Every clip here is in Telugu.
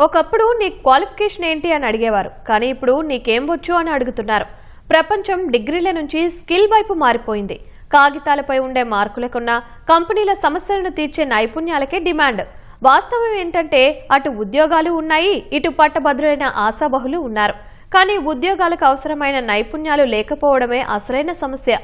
ఒకప్పుడు నీ క్వాలిఫికేషన్ ఏంటి అని అడిగేవారు, కానీ ఇప్పుడు నీకేం వచ్చు అని అడుగుతున్నారు. ప్రపంచం డిగ్రీల నుంచి స్కిల్ వైపు మారిపోయింది. కాగితాలపై ఉండే మార్కులకున్న కంపెనీల సమస్యలను తీర్చే నైపుణ్యాలకే డిమాండ్. వాస్తవం ఏంటంటే అటు ఉద్యోగాలు ఉన్నాయి, ఇటు పట్టభద్రులైన ఆశాబహులు ఉన్నారు. కానీ ఉద్యోగాలకు అవసరమైన నైపుణ్యాలు లేకపోవడమే అసలైన సమస్య.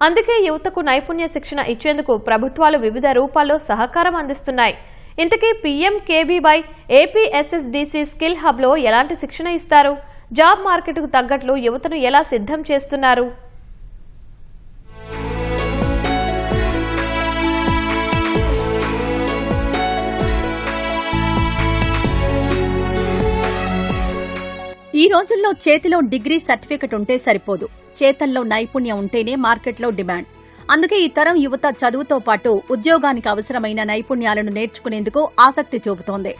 అందుకే యువతకు నైపుణ్య శిక్షణ ఇచ్చేందుకు ప్రభుత్వాలు వివిధ రూపాల్లో సహకారం అందిస్తున్నాయి. ఇంతకీ PMKVY APSSDC స్కిల్ హబ్ లో ఎలాంటి శిక్షణ ఇస్తారు? జాబ్ మార్కెట్కు తగ్గట్లు యువతను ఎలా సిద్ధం చేస్తున్నారు? ఈ రోజుల్లో చేతిలో డిగ్రీ సర్టిఫికెట్ ఉంటే సరిపోదు, చేతల్లో నైపుణ్యం ఉంటేనే మార్కెట్లో డిమాండ్. అందుకే ఈ తరం యువత చదువుతో పాటు ఉద్యోగానికి అవసరమైన నైపుణ్యాలను నేర్చుకునేందుకు ఆసక్తి చూపుతోంది.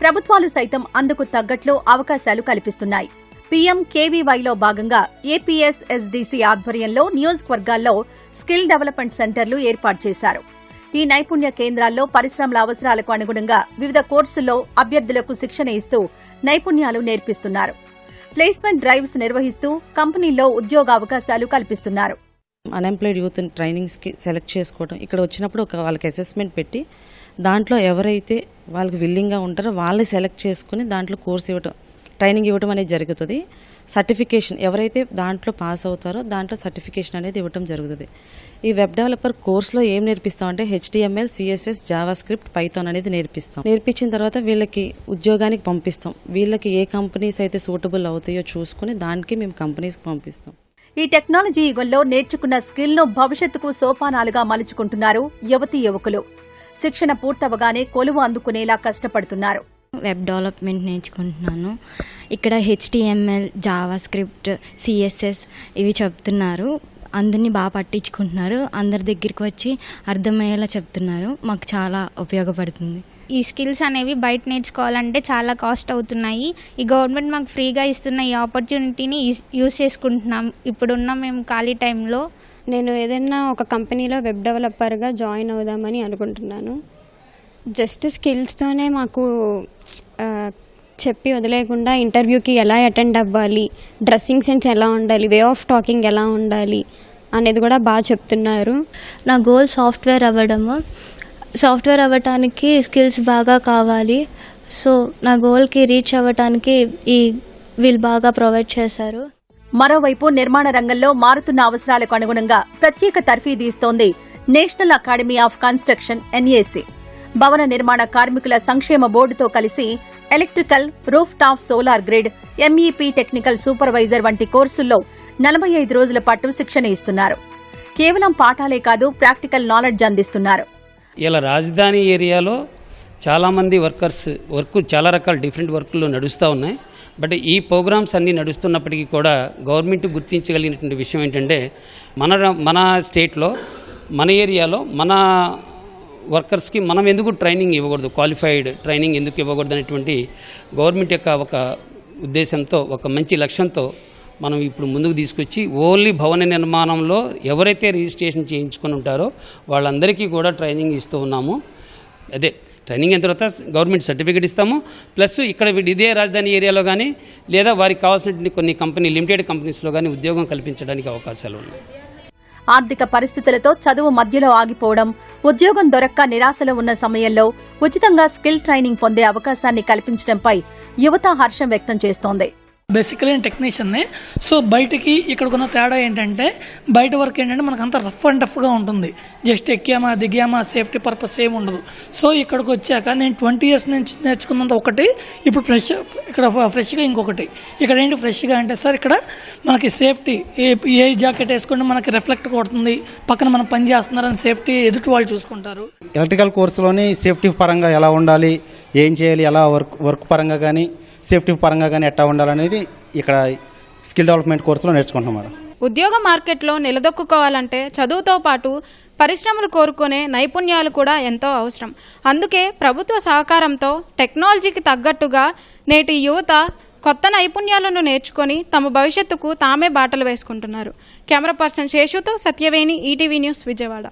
ప్రభుత్వాలు సైతం అందుకు తగ్గట్లు అవకాశాలు కల్పిస్తున్నాయి. PMKVYలో భాగంగా APSSDC ఆధ్వర్యంలో నియోజకవర్గాల్లో స్కిల్ డెవలప్మెంట్ సెంటర్లు ఏర్పాటు చేశారు. ఈ నైపుణ్య కేంద్రాల్లో పరిశ్రమల అవసరాలకు అనుగుణంగా వివిధ కోర్సుల్లో అభ్యర్థులకు శిక్షణ ఇస్తూ నైపుణ్యాలు నేర్పిస్తున్నారు. ప్లేస్మెంట్ డ్రైవ్స్ నిర్వహిస్తూ కంపెనీల్లో ఉద్యోగ అవకాశాలు కల్పిస్తున్నారు. అన్ఎంప్లాయిడ్ యూత్ ట్రైనింగ్స్కి సెలెక్ట్ చేసుకోవడం, ఇక్కడ వచ్చినప్పుడు వాళ్ళకి అసెస్మెంట్ పెట్టి దాంట్లో ఎవరైతే వాళ్ళకి విల్లింగ్గా ఉంటారో వాళ్ళని సెలెక్ట్ చేసుకుని దాంట్లో కోర్స్ ఇవ్వడం, ట్రైనింగ్ ఇవ్వడం అనేది జరుగుతుంది. సర్టిఫికేషన్ ఎవరైతే దాంట్లో పాస్ అవుతారో దాంట్లో సర్టిఫికేషన్ అనేది ఇవ్వడం జరుగుతుంది. ఈ వెబ్ డెవలపర్ కోర్సులో ఏం నేర్పిస్తాం అంటే HTML, CSS, JavaScript, Python అనేది నేర్పిస్తాం. నేర్పించిన తర్వాత వీళ్ళకి ఉద్యోగానికి పంపిస్తాం. వీళ్ళకి ఏ కంపెనీస్ అయితే సూటబుల్ అవుతాయో చూసుకుని దానికి మేము కంపెనీస్కి పంపిస్తాం. ఈ టెక్నాలజీ యుగంలో నేర్చుకున్న స్కిల్ను భవిష్యత్తుకు సోపానాలుగా మలుచుకుంటున్నారు యువతీ యువకులు. శిక్షణ పూర్తవగానే కొలువు అందుకునేలా కష్టపడుతున్నారు. వెబ్ డెవలప్మెంట్ నేర్చుకుంటున్నాను. ఇక్కడ HTML, JavaScript, CSS ఇవి చెప్తున్నారు. అందరినీ బాగా పట్టించుకుంటున్నారు. అందరి దగ్గరికి వచ్చి అర్థమయ్యేలా చెప్తున్నారు. మాకు చాలా ఉపయోగపడుతుంది. ఈ స్కిల్స్ అనేవి బయట నేర్చుకోవాలంటే చాలా కాస్ట్ అవుతున్నాయి. ఈ గవర్నమెంట్ మాకు ఫ్రీగా ఇస్తున్న ఈ ఆపర్చునిటీని యూజ్ చేసుకుంటున్నాం ఇప్పుడున్న మేము ఖాళీ టైంలో. నేను ఏదైనా ఒక కంపెనీలో వెబ్ డెవలపర్గా జాయిన్ అవుదామని అనుకుంటున్నాను. జస్ట్ స్కిల్స్తోనే మాకు చెప్పి వదిలేకుండా ఇంటర్వ్యూకి ఎలా అటెండ్ అవ్వాలి, డ్రెస్సింగ్ సెన్స్ ఎలా ఉండాలి, వే ఆఫ్ టాకింగ్ ఎలా ఉండాలి అనేది కూడా బాగా చెప్తున్నారు. నా గోల్ సాఫ్ట్వేర్ అవ్వడము. సాఫ్ట్వేర్ అవ్వటానికి స్కిల్స్ బాగా కావాలి. సో నా గోల్కి రీచ్ అవ్వటానికి వీళ్ళు బాగా ప్రొవైడ్ చేశారు. మరోవైపు నిర్మాణ రంగంలో మారుతున్న అవసరాలకు అనుగుణంగా ప్రత్యేక తర్ఫీదు ఇస్తోంది national academy of construction NAC. భవన నిర్మాణ కార్మికుల సంక్షేమ బోర్డుతో కలిసి electrical, roof top solar grid, MEP technical supervisor వంటి కోర్సుల్లో 45 రోజుల పాటు శిక్షణ ఇస్తున్నారు. కేవలం పాఠాలే కాదు, ప్రాక్టికల్ నాలెడ్జ్ అందిస్తున్నారు. ఇలా రాజధాని ఏరియాలో చాలామంది వర్క్ చాలా రకాల డిఫరెంట్ వర్క్లు నడుస్తూ ఉన్నాయి. బట్ ఈ ప్రోగ్రామ్స్ అన్నీ నడుస్తున్నప్పటికీ కూడా గవర్నమెంట్ గుర్తించగలిగినటువంటి విషయం ఏంటంటే మన స్టేట్లో, మన ఏరియాలో, మన వర్కర్స్కి మనం ఎందుకు ట్రైనింగ్ ఇవ్వకూడదు, క్వాలిఫైడ్ ట్రైనింగ్ ఎందుకు ఇవ్వకూడదు అనేటువంటి గవర్నమెంట్ యొక్క ఒక ఉద్దేశంతో, ఒక మంచి లక్ష్యంతో మనం ఇప్పుడు ముందుకు తీసుకొచ్చి ఓన్లీ భవన నిర్మాణంలో ఎవరైతే రిజిస్ట్రేషన్ చేయించుకొని ఉంటారో వాళ్ళందరికీ కూడా ట్రైనింగ్ ఇస్తూ ఉన్నాము. అదే ట్రైనింగ్ అయిన తర్వాత గవర్నమెంట్ సర్టిఫికేట్ ఇస్తాము. ప్లస్ ఇక్కడ ఇదే రాజధాని ఏరియాలో కానీ లేదా వారికి కావాల్సినటువంటి కొన్ని లిమిటెడ్ కంపెనీస్లో కానీ ఉద్యోగం కల్పించడానికి అవకాశాలు ఉన్నాయి. ఆర్థిక పరిస్థితులతో చదువు మధ్యలో ఆగిపోవడం, ఉద్యోగం దొరక్క నిరాశలో ఉన్న సమయంలో ఉచితంగా స్కిల్ ట్రైనింగ్ పొందే అవకాశాన్ని కల్పించడంపై యువత హర్షం వ్యక్తం చేస్తోంది. బేసికలీ నేను టెక్నీషియన్నే. సో బయటకి ఇక్కడికున్న తేడా ఏంటంటే, బయట వర్క్ ఏంటంటే మనకు అంతా రఫ్ అండ్ టఫ్గా ఉంటుంది. జస్ట్ ఎక్కామా దిగామా, సేఫ్టీ పర్పస్ ఏమి ఉండదు. సో ఇక్కడికి వచ్చాక నేను 20 years నుంచి నేర్చుకున్నంత ఒకటి, ఇప్పుడు ఇక్కడ ఫ్రెష్గా ఇంకొకటి. ఇక్కడ ఏంటి ఫ్రెష్గా అంటే, సార్ ఇక్కడ మనకి సేఫ్టీ, ఏ జాకెట్ వేసుకుంటే మనకి రిఫ్లెక్ట్ కొడుతుంది, పక్కన మనం పని చేస్తున్నారని సేఫ్టీ ఎదుటి వాళ్ళు చూసుకుంటారు. ఎలక్ట్రికల్ కోర్సులోని సేఫ్టీ పరంగా ఎలా ఉండాలి, ఏం చేయాలి, ఎలా వర్క్ పరంగా కానీ సేఫ్టీ పరంగా కానీ ఎట్టా ఉండాలనేది ఇక్కడ స్కిల్ డెవలప్మెంట్ కోర్సులో నేర్చుకుంటున్నాం మేడం. ఉద్యోగ మార్కెట్లో నిలదొక్కుకోవాలంటే చదువుతో పాటు పరిశ్రమలు కోరుకునే నైపుణ్యాలు కూడా ఎంతో అవసరం. అందుకే ప్రభుత్వ సహకారంతో టెక్నాలజీకి తగ్గట్టుగా నేటి యువత కొత్త నైపుణ్యాలను నేర్చుకొని తమ భవిష్యత్తుకు తామే బాటలు వేసుకుంటున్నారు. కెమెరా పర్సన్ శేషుతో సత్యవేణి, ETV న్యూస్, విజయవాడ.